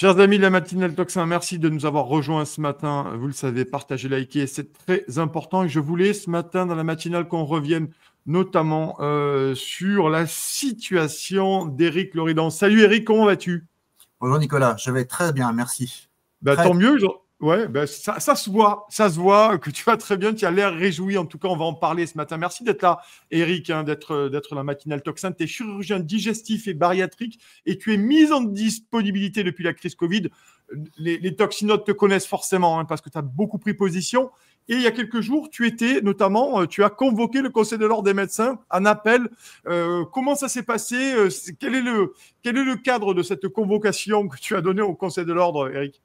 Chers amis de la matinale Tocsin, merci de nous avoir rejoints ce matin. Vous le savez, partagez, likez, c'est très important. Et je voulais ce matin dans la matinale qu'on revienne notamment sur la situation d'Éric Loridan. Salut Éric, comment vas-tu? Bonjour Nicolas, je vais très bien, merci. Tant mieux. Ouais, ça se voit que tu vas très bien, tu as l'air réjoui. En tout cas, on va en parler ce matin. Merci d'être là, Eric, d'être la matinale Tocsin. Tu es chirurgien digestif et bariatrique et tu es mis en disponibilité depuis la crise Covid. Les toxinotes te connaissent forcément parce que tu as beaucoup pris position. Et il y a quelques jours, tu as convoqué le Conseil de l'ordre des médecins, un appel. Comment ça s'est passé? Quel est le cadre de cette convocation que tu as donnée au Conseil de l'ordre, Eric?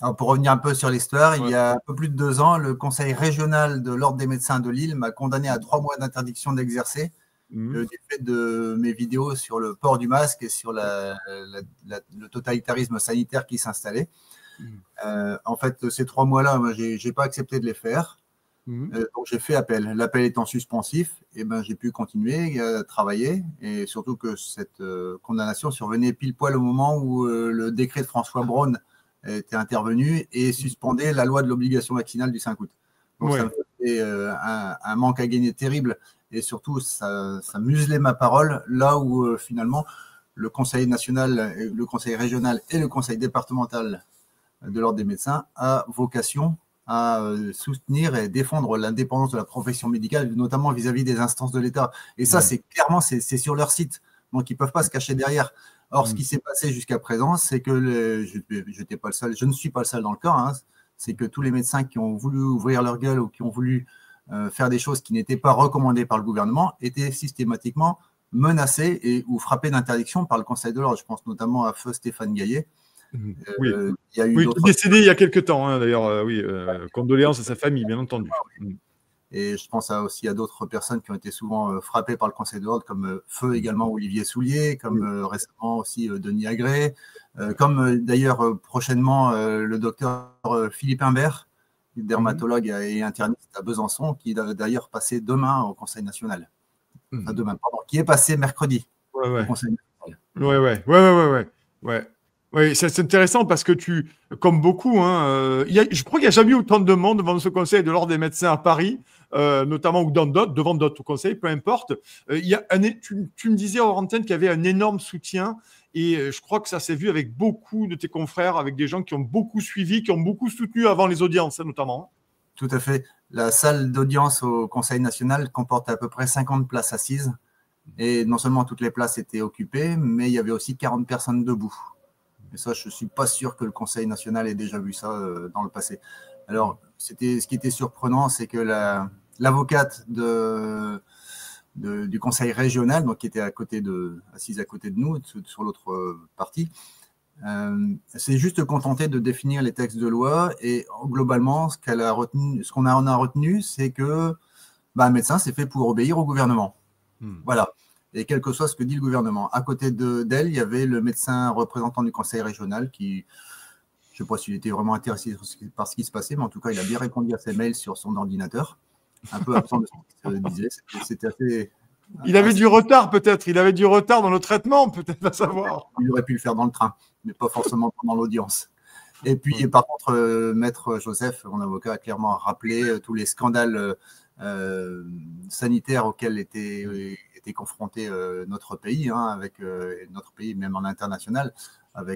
Alors pour revenir un peu sur l'histoire, il y a un peu plus de 2 ans, le Conseil régional de l'Ordre des médecins de Lille m'a condamné à 3 mois d'interdiction d'exercer du fait de mes vidéos sur le port du masque et sur le totalitarisme sanitaire qui s'installait. En fait, ces 3 mois-là, moi, je n'ai pas accepté de les faire. Donc j'ai fait appel. L'appel étant suspensif, j'ai pu continuer à travailler et surtout que cette condamnation survenait pile poil au moment où le décret de François Braun était intervenu et suspendait la loi de l'obligation vaccinale du 5 août. Donc ça me faisait un manque à gagner terrible et surtout ça muselait ma parole là où finalement le Conseil national, le Conseil régional et le Conseil départemental de l'Ordre des médecins a vocation à soutenir et défendre l'indépendance de la profession médicale, notamment vis-à-vis des instances de l'État. Et ça, c'est clairement, c'est sur leur site. Donc, ils ne peuvent pas se cacher derrière. Or, ce qui s'est passé jusqu'à présent, c'est que j'étais pas le seul, je ne suis pas le seul dans le cas, c'est que tous les médecins qui ont voulu ouvrir leur gueule ou qui ont voulu faire des choses qui n'étaient pas recommandées par le gouvernement étaient systématiquement menacés ou frappés d'interdiction par le Conseil de l'ordre. Je pense notamment à feu Stéphane Gaillet. Il y a eu décédé il y a quelques temps, d'ailleurs. Condoléances à sa famille, bien entendu. Et je pense aussi à d'autres personnes qui ont été souvent frappées par le Conseil de l'ordre, comme feu également Olivier Soulier, comme récemment aussi Denis Agré, comme d'ailleurs prochainement le docteur Philippe Imbert, dermatologue et interniste à Besançon, qui va d'ailleurs passer demain au Conseil national. Enfin, demain, pardon, qui est passé mercredi au Conseil national. Ouais. Oui, c'est intéressant parce que comme beaucoup, je crois qu'il n'y a jamais eu autant de monde devant ce Conseil de l'Ordre des médecins à Paris, notamment ou devant d'autres conseils, peu importe. Tu me disais hors antenne qu'il y avait un énorme soutien et je crois que ça s'est vu avec beaucoup de tes confrères, avec des gens qui ont beaucoup suivi, qui ont beaucoup soutenu avant les audiences, notamment. Tout à fait. La salle d'audience au Conseil national comporte à peu près 50 places assises et non seulement toutes les places étaient occupées, mais il y avait aussi 40 personnes debout. Et ça, je ne suis pas sûr que le Conseil national ait déjà vu ça dans le passé. Alors, ce qui était surprenant, c'est que l'avocate du Conseil régional, donc qui était assise à côté de nous, sur l'autre partie, s'est juste contentée de définir les textes de loi. Et globalement, ce qu'on en a retenu, c'est que un médecin, c'est fait pour obéir au gouvernement. Voilà. Et quel que soit ce que dit le gouvernement. À côté d'elle, il y avait le médecin représentant du conseil régional qui, je ne sais pas s'il était vraiment intéressé par ce qui se passait, mais en tout cas, il a bien répondu à ses mails sur son ordinateur. Un peu absent de ce qu'il disait. C'était assez... Il avait du retard, peut-être. Il avait du retard dans le traitement, peut-être, à savoir. Il aurait pu le faire dans le train, mais pas forcément pendant l'audience. Et puis, par contre, Maître Joseph, mon avocat, a clairement rappelé tous les scandales sanitaires auxquels était confronté notre pays, avec notre pays, même en international.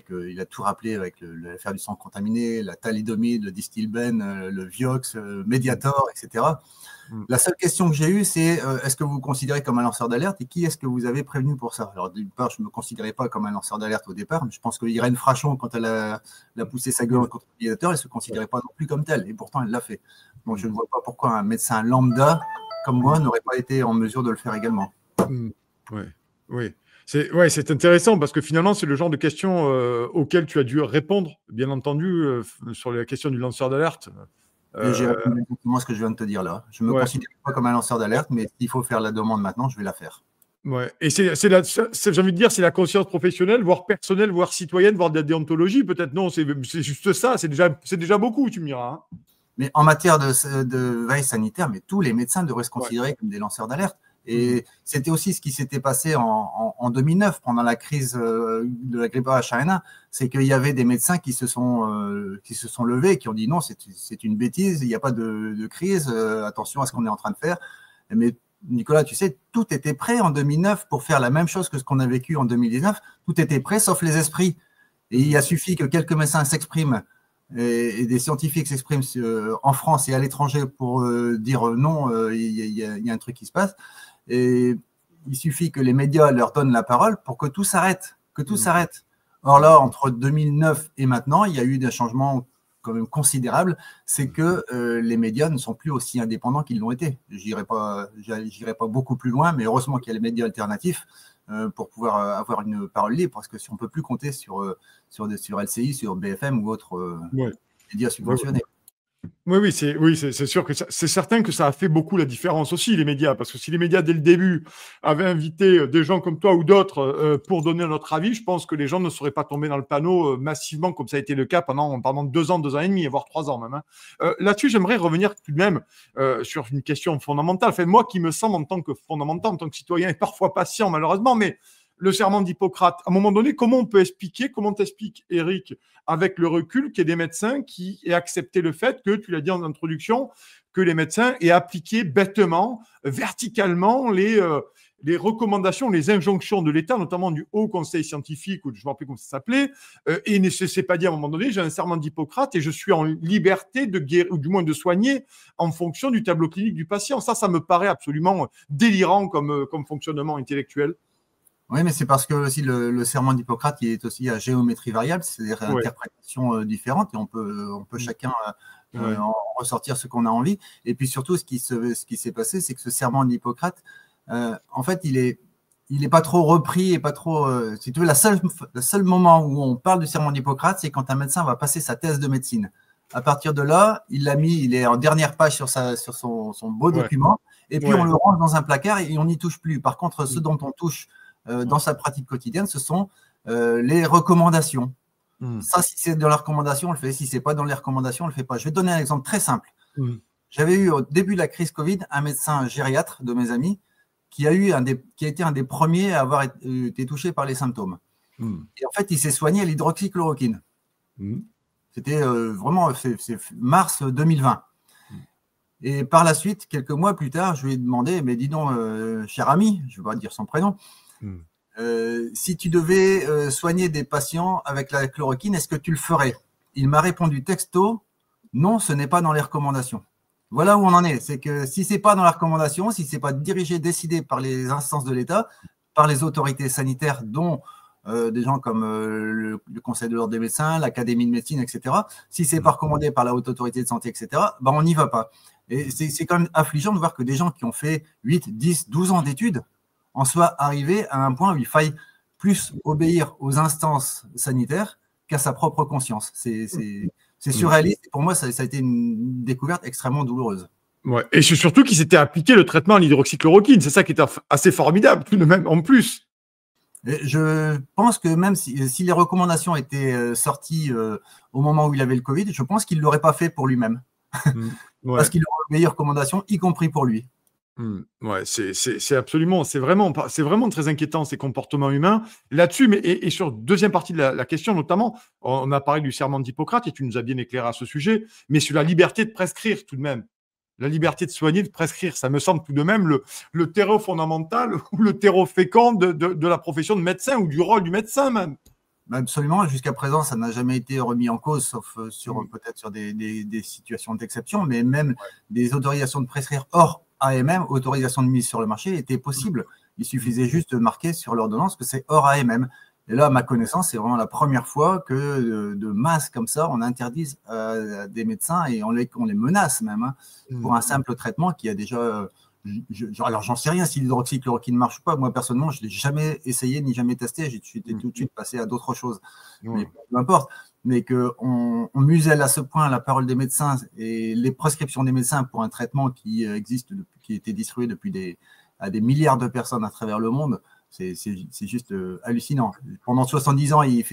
Il a tout rappelé avec l'affaire du sang contaminé, la thalidomide, le distilbène, le Vioxx, Mediator, etc. La seule question que j'ai eue, c'est est-ce que vous vous considérez comme un lanceur d'alerte et qui est-ce que vous avez prévenu pour ça? Alors, d'une part, je ne me considérais pas comme un lanceur d'alerte au départ, mais je pense que Irène Frachon, quand elle a poussé sa gueule contre le Mediator, elle ne se considérait pas non plus comme telle, et pourtant elle l'a fait. Donc, je ne vois pas pourquoi un médecin lambda comme moi n'aurait pas été en mesure de le faire également. Oui. C'est intéressant parce que finalement, c'est le genre de questions auxquelles tu as dû répondre, bien entendu, sur la question du lanceur d'alerte. J'ai répondu exactement ce que je viens de te dire là. Je ne me considère pas comme un lanceur d'alerte, mais s'il faut faire la demande maintenant, je vais la faire. Ouais. Et j'ai envie de dire, c'est la conscience professionnelle, voire personnelle, voire citoyenne, voire de la déontologie, peut-être. Non, c'est juste ça. C'est déjà beaucoup, tu me diras. Mais en matière de veille sanitaire, mais tous les médecins devraient se considérer comme des lanceurs d'alerte. Et c'était aussi ce qui s'était passé en 2009, pendant la crise de la grippe H1N1, c'est qu'il y avait des médecins qui se sont levés, qui ont dit non, c'est une bêtise, il n'y a pas de crise, attention à ce qu'on est en train de faire. Mais Nicolas, tu sais, tout était prêt en 2009 pour faire la même chose que ce qu'on a vécu en 2019. Tout était prêt, sauf les esprits. Et il a suffi que quelques médecins s'expriment et des scientifiques s'expriment en France et à l'étranger pour dire non, il y a un truc qui se passe. Et il suffit que les médias leur donnent la parole pour que tout s'arrête, Or là, entre 2009 et maintenant, il y a eu des changements quand même considérables. C'est que les médias ne sont plus aussi indépendants qu'ils l'ont été. J'irai pas beaucoup plus loin, mais heureusement qu'il y a les médias alternatifs pour pouvoir avoir une parole libre, parce que si on ne peut plus compter sur LCI, sur BFM ou autres médias subventionnés. Oui, c'est sûr que c'est certain que ça a fait beaucoup la différence aussi, les médias, parce que si les médias, dès le début, avaient invité des gens comme toi ou d'autres pour donner notre avis, je pense que les gens ne seraient pas tombés dans le panneau massivement, comme ça a été le cas pendant 2 ans, 2 ans et demi, voire 3 ans même. Là-dessus, j'aimerais revenir tout de même sur une question fondamentale. Enfin, moi qui me semble en tant que fondamental, en tant que citoyen, et parfois patient malheureusement, mais le serment d'Hippocrate, à un moment donné, comment t'expliques, Eric, avec le recul, qu'il y ait des médecins qui aient accepté le fait que, tu l'as dit en introduction, que les médecins aient appliqué bêtement, verticalement, les recommandations, les injonctions de l'État, notamment du Haut Conseil scientifique, ou je ne me rappelle comment ça s'appelait, et ne s'est pas dit à un moment donné, j'ai un serment d'Hippocrate et je suis en liberté de guérir, ou du moins de soigner en fonction du tableau clinique du patient. Ça me paraît absolument délirant comme fonctionnement intellectuel. Oui, mais c'est parce que aussi le serment d'Hippocrate, il est aussi à géométrie variable, c'est-à-dire interprétations différentes, et on peut chacun en ressortir ce qu'on a envie. Et puis surtout, ce qui s'est passé, c'est que ce serment d'Hippocrate, en fait, il est pas trop repris et pas trop. Si tu veux, le seul moment où on parle du serment d'Hippocrate, c'est quand un médecin va passer sa thèse de médecine. À partir de là, il est en dernière page sur son beau document, et puis on le range dans un placard et on n'y touche plus. Par contre, ce dont on touche dans sa pratique quotidienne, ce sont les recommandations. Ça, si c'est dans les recommandations, on le fait. Si c'est pas dans les recommandations, on le fait pas. Je vais te donner un exemple très simple. J'avais eu au début de la crise Covid un médecin gériatre de mes amis qui a été un des premiers à avoir été touché par les symptômes. Et en fait, il s'est soigné à l'hydroxychloroquine. C'était vraiment c'est mars 2020. Et par la suite, quelques mois plus tard, je lui ai demandé, mais dis donc, cher ami, je ne vais pas dire son prénom, si tu devais soigner des patients avec la chloroquine, est-ce que tu le ferais? Il m'a répondu texto, non, ce n'est pas dans les recommandations. Voilà où on en est. C'est que si ce n'est pas dans la recommandation, si ce n'est pas dirigé, décidé par les instances de l'État, par les autorités sanitaires, dont des gens comme le Conseil de l'ordre des médecins, l'Académie de médecine, etc., si ce n'est pas recommandé par la Haute Autorité de Santé, etc., ben on n'y va pas. Et c'est quand même affligeant de voir que des gens qui ont fait 8, 10, 12 ans d'études en soient arrivés à un point où il faille plus obéir aux instances sanitaires qu'à sa propre conscience. C'est surréaliste. Et pour moi, ça a été une découverte extrêmement douloureuse. Ouais. Et c'est surtout qu'ils s'étaient appliqué le traitement à l'hydroxychloroquine. C'est ça qui est assez formidable, tout de même, en plus. Et je pense que même si les recommandations étaient sorties au moment où il avait le Covid, je pense qu'il ne l'aurait pas fait pour lui-même. Parce qu'il aurait obéi aux recommandations, y compris pour lui. Ouais, c'est absolument, c'est vraiment très inquiétant, ces comportements humains. Là-dessus, mais et sur deuxième partie de la question, notamment, on a parlé du serment d'Hippocrate et tu nous as bien éclairé à ce sujet, mais sur la liberté de prescrire tout de même. La liberté de soigner, de prescrire, ça me semble tout de même le terreau fondamental ou le terreau fécond de la profession de médecin ou du rôle du médecin même. Absolument. Jusqu'à présent, ça n'a jamais été remis en cause, sauf peut-être sur des situations d'exception, mais même des autorisations de prescrire hors AMM, autorisation de mise sur le marché, était possible. Il suffisait juste de marquer sur l'ordonnance que c'est hors AMM. Et là, à ma connaissance, c'est vraiment la première fois que de masse comme ça, on interdise des médecins et on les menace même pour un simple traitement qui a déjà… alors, j'en sais rien si l'hydroxychloroquine ne marche pas. Moi, personnellement, je ne l'ai jamais essayé ni jamais testé. J'étais tout de suite passé à d'autres choses. Mais peu importe. Mais qu'on muselle à ce point la parole des médecins et les prescriptions des médecins pour un traitement qui existe, qui a été distribué à des milliards de personnes à travers le monde, c'est juste hallucinant. Pendant 70 ans, il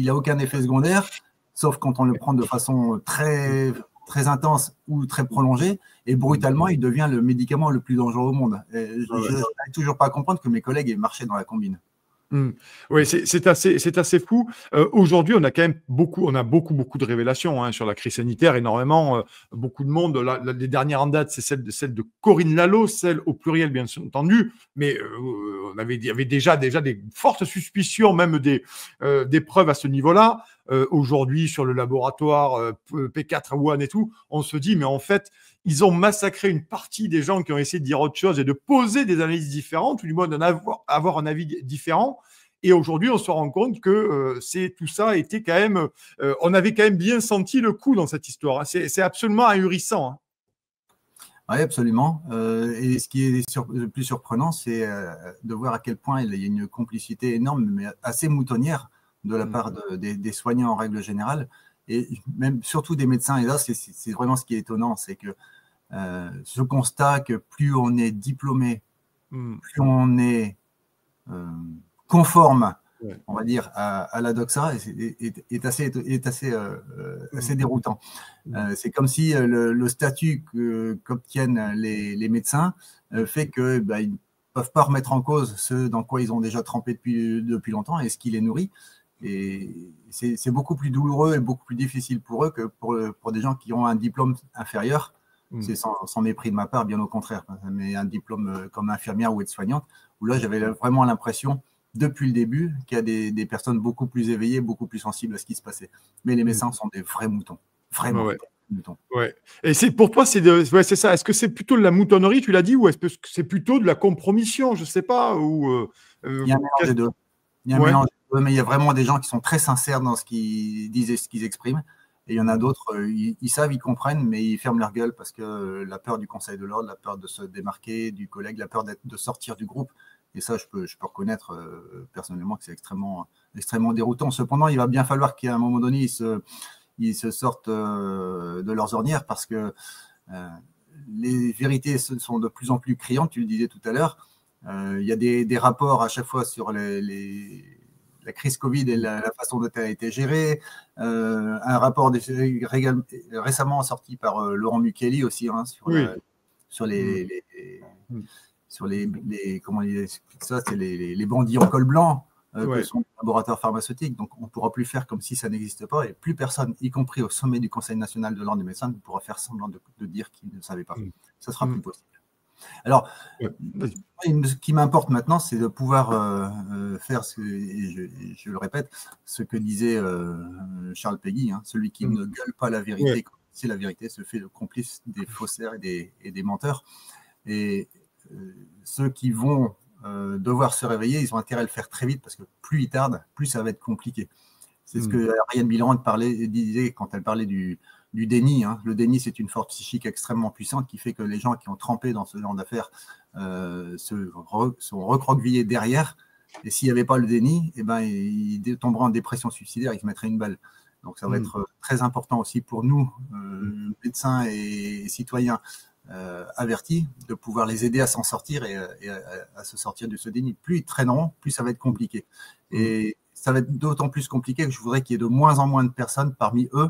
n'a aucun effet secondaire, sauf quand on le prend de façon très, très intense ou très prolongé, et brutalement, il devient le médicament le plus dangereux au monde. Je n'arrive toujours pas à comprendre que mes collègues aient marché dans la combine. Oui, c'est assez fou. Aujourd'hui, on a quand même beaucoup de révélations sur la crise sanitaire, énormément. Beaucoup de monde. Les dernières en date, c'est celle de Corinne Lalo, celle au pluriel, bien entendu. Mais il y avait déjà des fortes suspicions, même des preuves à ce niveau-là. Aujourd'hui, sur le laboratoire P4 à Wuhan et tout, on se dit, mais en fait, ils ont massacré une partie des gens qui ont essayé de dire autre chose et de poser des analyses différentes, ou du moins avoir un avis différent. Et aujourd'hui, on se rend compte que tout ça était quand même. On avait quand même bien senti le coup dans cette histoire. C'est absolument ahurissant. Oui, absolument. Et ce qui est le plus surprenant, c'est de voir à quel point il y a une complicité énorme, mais assez moutonnière de la part des soignants en règle générale, et même surtout des médecins. Et là, c'est vraiment ce qui est étonnant, c'est que ce constat que plus on est diplômé, plus on est conforme, on va dire, à la doxa, est assez déroutant. C'est comme si le statut qu'obtiennent les médecins fait qu'ils ne peuvent pas remettre en cause ce dans quoi ils ont déjà trempé depuis longtemps et ce qui les nourrit. Et c'est beaucoup plus douloureux et beaucoup plus difficile pour eux que pour des gens qui ont un diplôme inférieur. C'est sans mépris de ma part, bien au contraire. Mais un diplôme comme infirmière ou aide-soignante, où là, j'avais vraiment l'impression, depuis le début, qu'il y a des personnes beaucoup plus éveillées, beaucoup plus sensibles à ce qui se passait. Mais les médecins sont des vrais moutons. Vraiment. Moutons. Ouais. Et pour toi, c'est ça. Est-ce que c'est plutôt de la moutonnerie, tu l'as dit, ou est-ce que c'est plutôt de la compromission? Je ne sais pas. Il y a un mélange des deux. Mais il y a vraiment des gens qui sont très sincères dans ce qu'ils disent et ce qu'ils expriment. Et il y en a d'autres, ils savent, ils comprennent, mais ils ferment leur gueule parce que la peur du Conseil de l'ordre, la peur de se démarquer du collègue, la peur de sortir du groupe. Et ça, je peux reconnaître personnellement que c'est extrêmement déroutant. Cependant, il va bien falloir qu'à un moment donné, ils se sortent de leurs ornières parce que les vérités sont de plus en plus criantes, tu le disais tout à l'heure. Il y a des rapports à chaque fois sur la crise Covid et la façon dont elle a été gérée. Un rapport récemment sorti par Laurent Mukeli aussi sur les comment il explique ça, c'est les bandits en col blanc que sont les laboratoires pharmaceutiques. Donc on ne pourra plus faire comme si ça n'existe pas et plus personne, y compris au sommet du Conseil national de l'ordre des médecins, ne pourra faire semblant de dire qu'il ne savait pas. Ça sera plus possible. Alors, ce qui m'importe maintenant, c'est de pouvoir faire, je le répète, ce que disait Charles Péguy, celui qui ne gueule pas la vérité, c'est la vérité, se fait le complice des faussaires et des menteurs. Et ceux qui vont devoir se réveiller, ils ont intérêt à le faire très vite parce que plus ils tardent, plus ça va être compliqué. C'est ce que Ariane Milland disait quand elle parlait du déni. Le déni, c'est une force psychique extrêmement puissante qui fait que les gens qui ont trempé dans ce genre d'affaires sont recroquevillés derrière. Et s'il n'y avait pas le déni, ils tomberaient en dépression suicidaire, ils se mettraient une balle. Donc ça va être très important aussi pour nous, médecins et citoyens avertis, de pouvoir les aider à s'en sortir et à se sortir de ce déni. Plus ils traîneront, plus ça va être compliqué. Et ça va être d'autant plus compliqué que je voudrais qu'il y ait de moins en moins de personnes parmi eux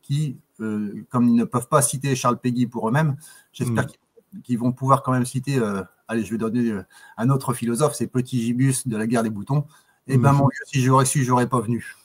qui, comme ils ne peuvent pas citer Charles Péguy pour eux-mêmes, j'espère qu'ils vont pouvoir quand même citer, allez, je vais donner un autre philosophe, c'est Petit Gibus de la guerre des boutons. Eh ben, mon Dieu, si j'aurais su, j'aurais pas venu.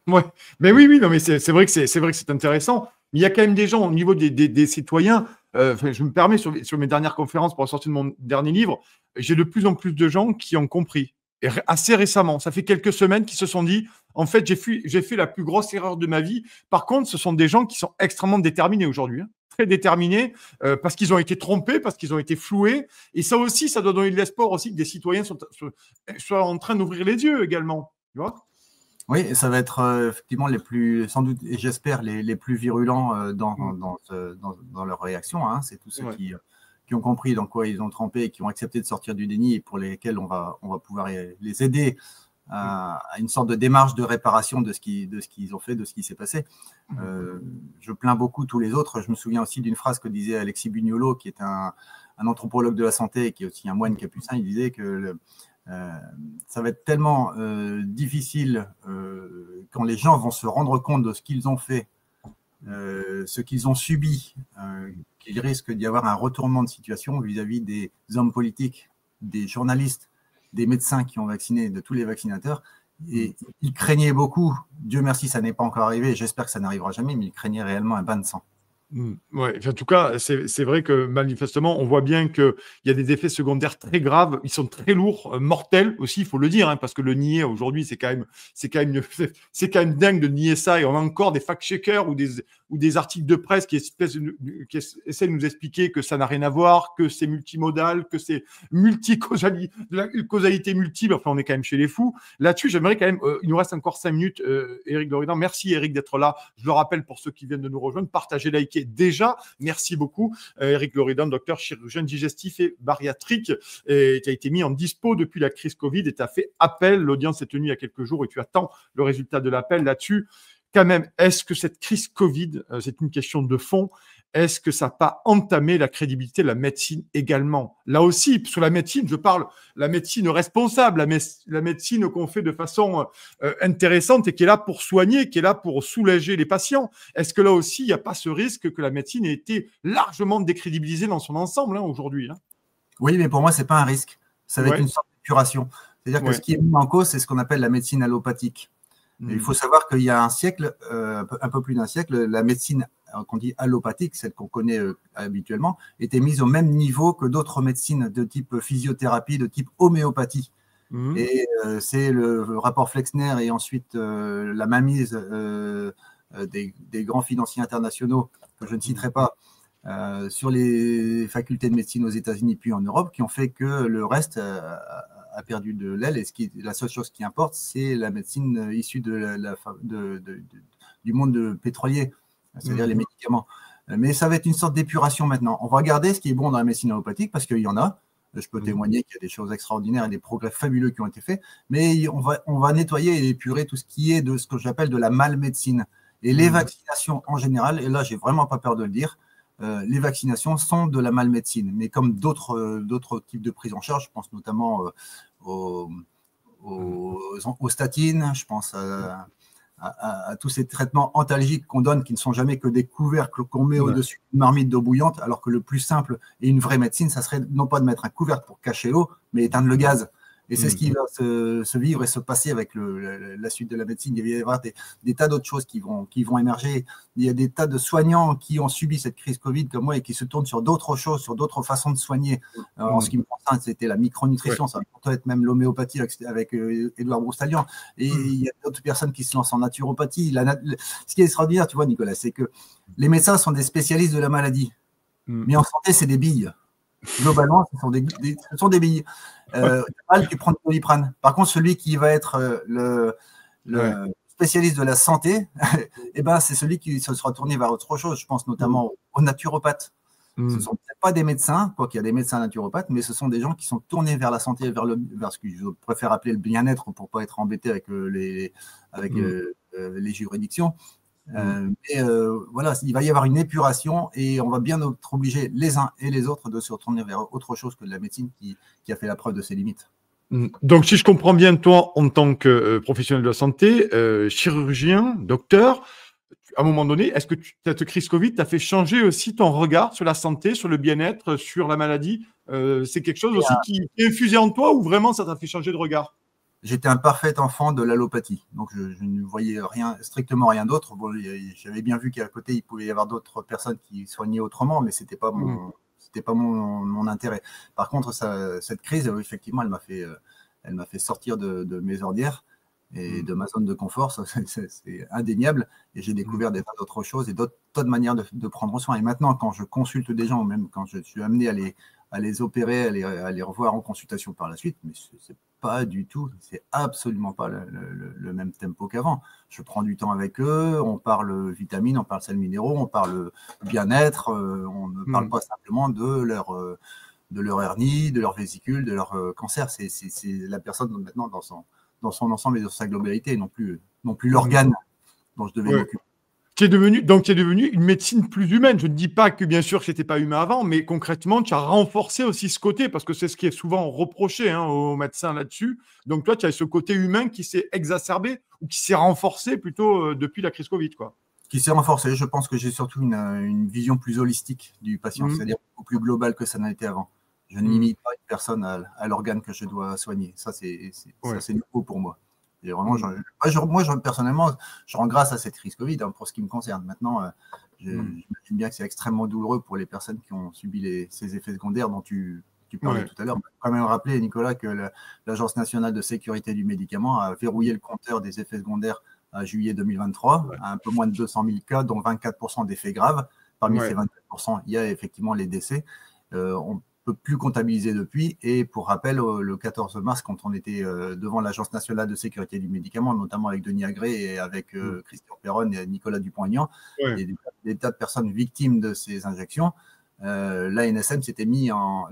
Ouais, mais oui, non, mais c'est vrai que c'est intéressant. Mais il y a quand même des gens au niveau des citoyens. Je me permets sur mes dernières conférences pour la sortie de mon dernier livre, j'ai de plus en plus de gens qui ont compris. Et assez récemment, ça fait quelques semaines, qui se sont dit, en fait, j'ai fait la plus grosse erreur de ma vie. Par contre, ce sont des gens qui sont extrêmement déterminés aujourd'hui, très déterminés, parce qu'ils ont été trompés, parce qu'ils ont été floués. Et ça aussi, ça doit donner de l'espoir aussi que des citoyens soient en train d'ouvrir les yeux également. Tu vois ? Oui, et ça va être effectivement les plus, sans doute, et j'espère, les plus virulents dans leur réaction. C'est tous ceux qui ont compris dans quoi ils ont trempé et qui ont accepté de sortir du déni et pour lesquels on va pouvoir les aider à une sorte de démarche de réparation de ce qu'ils ont fait, de ce qui s'est passé. Je plains beaucoup tous les autres. Je me souviens aussi d'une phrase que disait Alexis Bugnolo, qui est un anthropologue de la santé et qui est aussi un moine capucin. Il disait que ça va être tellement difficile quand les gens vont se rendre compte de ce qu'ils ont fait ce qu'ils ont subi, qu'il risque d'y avoir un retournement de situation vis-à-vis des hommes politiques, des journalistes, des médecins qui ont vacciné, de tous les vaccinateurs. Et ils craignaient beaucoup, Dieu merci, ça n'est pas encore arrivé, j'espère que ça n'arrivera jamais, mais ils craignaient réellement un bain de sang. Ouais, en tout cas, c'est vrai que manifestement, on voit bien qu'il y a des effets secondaires très graves. Ils sont très lourds, mortels aussi, il faut le dire, hein, parce que le nier aujourd'hui, c'est quand même dingue de nier ça. Et on a encore des fact-checkers ou des articles de presse qui essaient de nous expliquer que ça n'a rien à voir, que c'est multimodal, que c'est causalité multiple. Enfin, on est quand même chez les fous. Là-dessus, j'aimerais quand même, il nous reste encore 5 minutes, Éric Loridan. Merci, Éric, d'être là. Je le rappelle pour ceux qui viennent de nous rejoindre, partagez, likez déjà. Merci beaucoup, Éric Loridan, docteur chirurgien digestif et bariatrique. Tu as été mis en dispo depuis la crise Covid et tu as fait appel. L'audience s'est tenue il y a quelques jours et tu attends le résultat de l'appel là-dessus. Quand même, est-ce que cette crise Covid, c'est une question de fond, est-ce que ça n'a pas entamé la crédibilité de la médecine également? Là aussi, sur la médecine, je parle la médecine responsable, la médecine qu'on fait de façon intéressante et qui est là pour soigner, qui est là pour soulager les patients. Est-ce que là aussi, il n'y a pas ce risque que la médecine ait été largement décrédibilisée dans son ensemble aujourd'hui, hein? Oui, mais pour moi, ce n'est pas un risque. Ça va être une sorte d'épuration. C'est-à-dire que ce qui est mis en cause, c'est ce qu'on appelle la médecine allopathique. Il faut savoir qu'il y a un siècle, un peu plus d'un siècle, la médecine qu'on dit allopathique, celle qu'on connaît habituellement, était mise au même niveau que d'autres médecines de type physiothérapie, de type homéopathie. Et c'est le rapport Flexner et ensuite la mainmise des grands financiers internationaux, que je ne citerai pas, sur les facultés de médecine aux États-Unis puis en Europe, qui ont fait que le reste a perdu de l'aile. Et la seule chose qui importe, c'est la médecine issue du monde pétrolier, c'est-à-dire les médicaments. Mais ça va être une sorte d'épuration maintenant. On va regarder ce qui est bon dans la médecine allopathique, parce qu'il y en a. Je peux témoigner qu'il y a des choses extraordinaires et des progrès fabuleux qui ont été faits, mais on va nettoyer et épurer tout ce qui est de ce que j'appelle de la malmédecine. Et les vaccinations en général, et là, j'ai vraiment pas peur de le dire, les vaccinations sont de la malmédecine, mais comme d'autres types de prise en charge, je pense notamment aux statines, je pense à tous ces traitements antalgiques qu'on donne, qui ne sont jamais que des couvercles qu'on met au-dessus d'une marmite d'eau bouillante, alors que le plus simple et une vraie médecine, ça serait non pas de mettre un couvercle pour cacher l'eau, mais éteindre le gaz. Et c'est ce qui va se vivre et se passer avec la suite de la médecine. Il va y avoir des tas d'autres choses qui vont émerger. Il y a des tas de soignants qui ont subi cette crise Covid comme moi et qui se tournent sur d'autres choses, sur d'autres façons de soigner. En ce qui me concerne, c'était la micronutrition, ça peut être même l'homéopathie avec Édouard Broussalian. Et il y a d'autres personnes qui se lancent en naturopathie. Ce qui est extraordinaire, tu vois, Nicolas, c'est que les médecins sont des spécialistes de la maladie. Mais en santé, c'est des billes. Globalement, ce sont des billes. Tu prends du Doliprane. Par contre, celui qui va être le spécialiste de la santé, eh ben, c'est celui qui se sera tourné vers autre chose. Je pense notamment aux naturopathes. Ce ne sont peut-être pas des médecins, quoi qu'il y a des médecins naturopathes, mais ce sont des gens qui sont tournés vers la santé, vers ce que je préfère appeler le bien-être pour ne pas être embêté avec les juridictions. Mais voilà, il va y avoir une épuration et on va bien être obligés les uns et les autres de se retourner vers autre chose que de la médecine qui a fait la preuve de ses limites. Donc, si je comprends bien, toi, en tant que professionnel de la santé, chirurgien, docteur, à un moment donné, est-ce que cette crise Covid t'a fait changer aussi ton regard sur la santé, sur le bien-être, sur la maladie? C'est quelque chose aussi qui est infusé en toi ou vraiment ça t'a fait changer de regard? J'étais un parfait enfant de l'allopathie, donc je ne voyais strictement rien d'autre. Bon, j'avais bien vu qu'à côté, il pouvait y avoir d'autres personnes qui soignaient autrement, mais ce n'était pas mon intérêt. Par contre, cette crise, effectivement, elle m'a fait sortir de mes ornières et de ma zone de confort, c'est indéniable. Et j'ai découvert des tas d'autres choses et d'autres tas de manières de prendre soin. Et maintenant, quand je consulte des gens, même quand je suis amené à les opérer, à les revoir en consultation par la suite, mais c'est pas du tout, c'est absolument pas le même tempo qu'avant. Je prends du temps avec eux, on parle vitamines, on parle sels minéraux, on parle bien-être, on ne parle pas simplement de leur hernie, de leur vésicule, de leur cancer. C'est la personne maintenant dans son ensemble et dans sa globalité, non plus l'organe dont je devais m'occuper. Tu es devenu une médecine plus humaine. Je ne dis pas que, bien sûr, c'était pas humain avant, mais concrètement, tu as renforcé aussi ce côté, parce que c'est ce qui est souvent reproché aux médecins là-dessus. Donc, toi, tu as ce côté humain qui s'est exacerbé ou qui s'est renforcé plutôt depuis la crise Covid, quoi. qui s'est renforcé. Je pense que j'ai surtout une vision plus holistique du patient, c'est-à-dire beaucoup plus globale que ça n'a été avant. Je ne limite pas une personne à l'organe que je dois soigner. Ça, c'est nouveau pour moi. Et vraiment, moi, personnellement, je rends grâce à cette crise Covid pour ce qui me concerne. Maintenant, j'imagine bien que c'est extrêmement douloureux pour les personnes qui ont subi ces effets secondaires dont tu parlais tout à l'heure. Il faut quand même rappeler, Nicolas, que l'Agence nationale de sécurité du médicament a verrouillé le compteur des effets secondaires à juillet 2023, à un peu moins de 200 000 cas, dont 24% d'effets graves. Parmi ces 24%, il y a effectivement les décès. On ne peut plus comptabiliser depuis. Et pour rappel, le 14 mars, quand on était devant l'Agence nationale de sécurité du médicament, notamment avec Denis Agré et avec Christian Perron et Nicolas Dupont-Aignan, et des tas de personnes victimes de ces injections, l'ANSM s'était mis en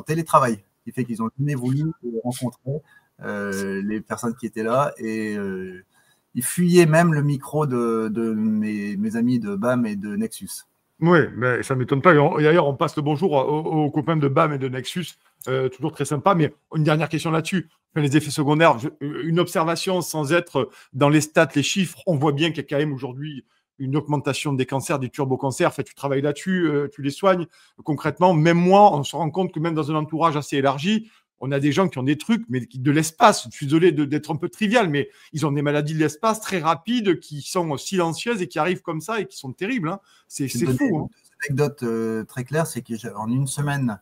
télétravail, ce qui fait qu'ils ont jamais voulu rencontrer les personnes qui étaient là, et ils fuyaient même le micro de mes amis de BAM et de Nexus. Oui, mais ça ne m'étonne pas. D'ailleurs, on passe le bonjour aux copains de BAM et de Nexus, toujours très sympa. Mais une dernière question là-dessus. Les effets secondaires, une observation sans être dans les stats, les chiffres, on voit bien qu'il y a quand même aujourd'hui une augmentation des cancers, des turbocancers. En fait, tu travailles là-dessus, tu les soignes. Concrètement, même moi, on se rend compte que même dans un entourage assez élargi, on a des gens qui ont des trucs, mais de l'espace. Je suis désolé d'être un peu trivial, mais ils ont des maladies de l'espace très rapides, qui sont silencieuses et qui arrivent comme ça et qui sont terribles. Hein. C'est fou. Une anecdote très claire, c'est qu'en une semaine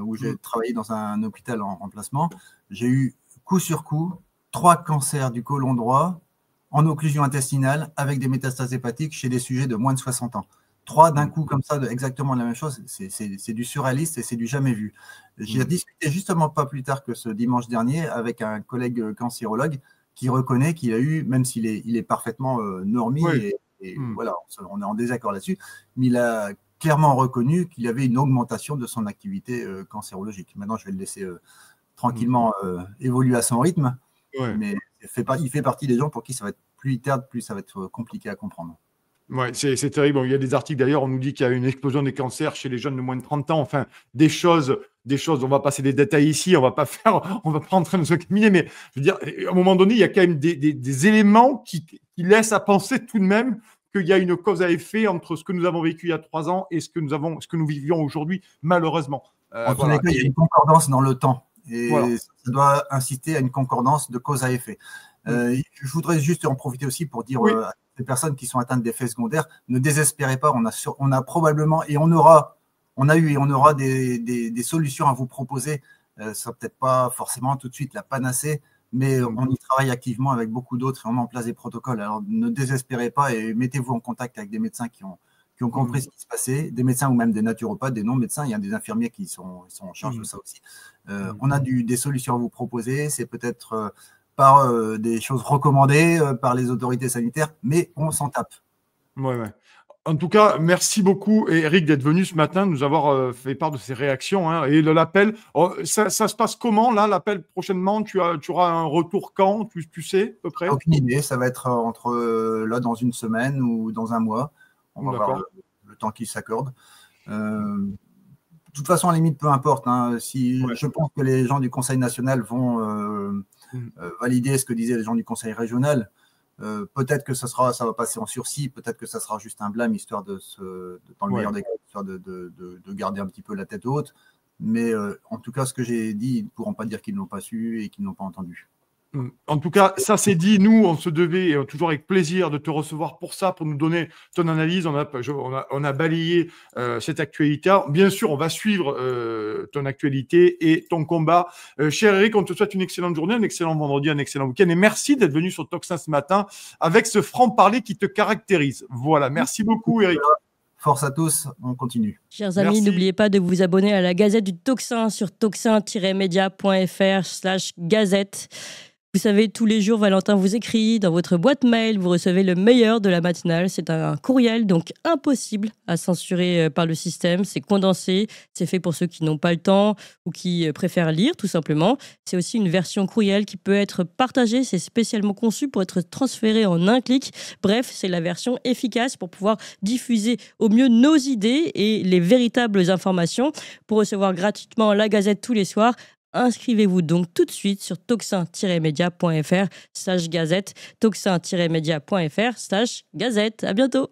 où j'ai travaillé dans un hôpital en placement, j'ai eu coup sur coup 3 cancers du côlon droit en occlusion intestinale avec des métastases hépatiques chez des sujets de moins de 60 ans. 3 d'un coup comme ça, exactement la même chose, c'est du surréaliste et c'est du jamais vu. J'ai discuté justement pas plus tard que ce dimanche dernier avec un collègue cancérologue qui reconnaît qu'il a eu, même s'il est parfaitement normé, et voilà, on est en désaccord là-dessus, mais il a clairement reconnu qu'il y avait une augmentation de son activité cancérologique. Maintenant, je vais le laisser tranquillement évoluer à son rythme, mais il fait partie des gens pour qui ça va être plus il tarde, plus ça va être compliqué à comprendre. Ouais, c'est terrible. Il y a des articles d'ailleurs, on nous dit qu'il y a une explosion des cancers chez les jeunes de moins de 30 ans. Enfin, des choses, on va passer des détails ici, on va pas en train de se caminer, mais je veux dire, à un moment donné, il y a quand même des éléments qui laissent à penser tout de même qu'il y a une cause à effet entre ce que nous avons vécu il y a 3 ans et ce que nous vivions aujourd'hui, malheureusement. En tous les cas, il y a une concordance dans le temps. Et ça doit inciter à une concordance de cause à effet. Je voudrais juste en profiter aussi pour dire à les personnes qui sont atteintes d'effets secondaires, ne désespérez pas, on a probablement et on aura des solutions à vous proposer. Ça sera peut-être pas forcément tout de suite la panacée, mais on y travaille activement avec beaucoup d'autres et on met en place des protocoles. Alors ne désespérez pas et mettez-vous en contact avec des médecins qui ont compris ce qui se passait, des médecins ou même des naturopathes, des non-médecins. Il y a des infirmiers qui sont en charge de ça aussi. On a des solutions à vous proposer. C'est peut-être par des choses recommandées par les autorités sanitaires, mais on s'en tape. Ouais. En tout cas, merci beaucoup, Eric, d'être venu ce matin, nous avoir fait part de ces réactions. Hein, et de l'appel, ça se passe comment, là, l'appel prochainement? Tu auras un retour quand, tu sais, à peu près? Aucune idée, ça va être entre là, dans une semaine ou dans un mois. On va voir le temps qui s'accorde. De toute façon, à la limite, peu importe. Hein, je pense que les gens du Conseil national vont valider ce que disaient les gens du Conseil régional. Peut-être que ça va passer en sursis, peut-être que ça sera juste un blâme, histoire dans le meilleur des cas, histoire de garder un petit peu la tête haute. Mais en tout cas, ce que j'ai dit, ils ne pourront pas dire qu'ils ne l'ont pas su et qu'ils ne l'ont pas entendu. En tout cas, ça c'est dit. Nous, on se devait toujours avec plaisir de te recevoir pour ça, pour nous donner ton analyse. On a balayé cette actualité. Bien sûr, on va suivre ton actualité et ton combat. Cher Eric, on te souhaite une excellente journée, un excellent vendredi, un excellent week-end. Et merci d'être venu sur Toxin ce matin avec ce franc-parler qui te caractérise. Voilà, merci beaucoup, Eric. Force à tous, on continue. Chers amis, n'oubliez pas de vous abonner à la Gazette du Toxin sur toxin-media.fr/gazette. Vous savez, tous les jours, Valentin vous écrit dans votre boîte mail, vous recevez le meilleur de la matinale. C'est un courriel, donc impossible à censurer par le système. C'est condensé, c'est fait pour ceux qui n'ont pas le temps ou qui préfèrent lire, tout simplement. C'est aussi une version courriel qui peut être partagée. C'est spécialement conçu pour être transféré en un clic. Bref, c'est la version efficace pour pouvoir diffuser au mieux nos idées et les véritables informations. Pour recevoir gratuitement la Gazette tous les soirs, Inscrivez-vous donc tout de suite sur toxin-media.fr/gazette, toxin-media.fr/gazette. À bientôt.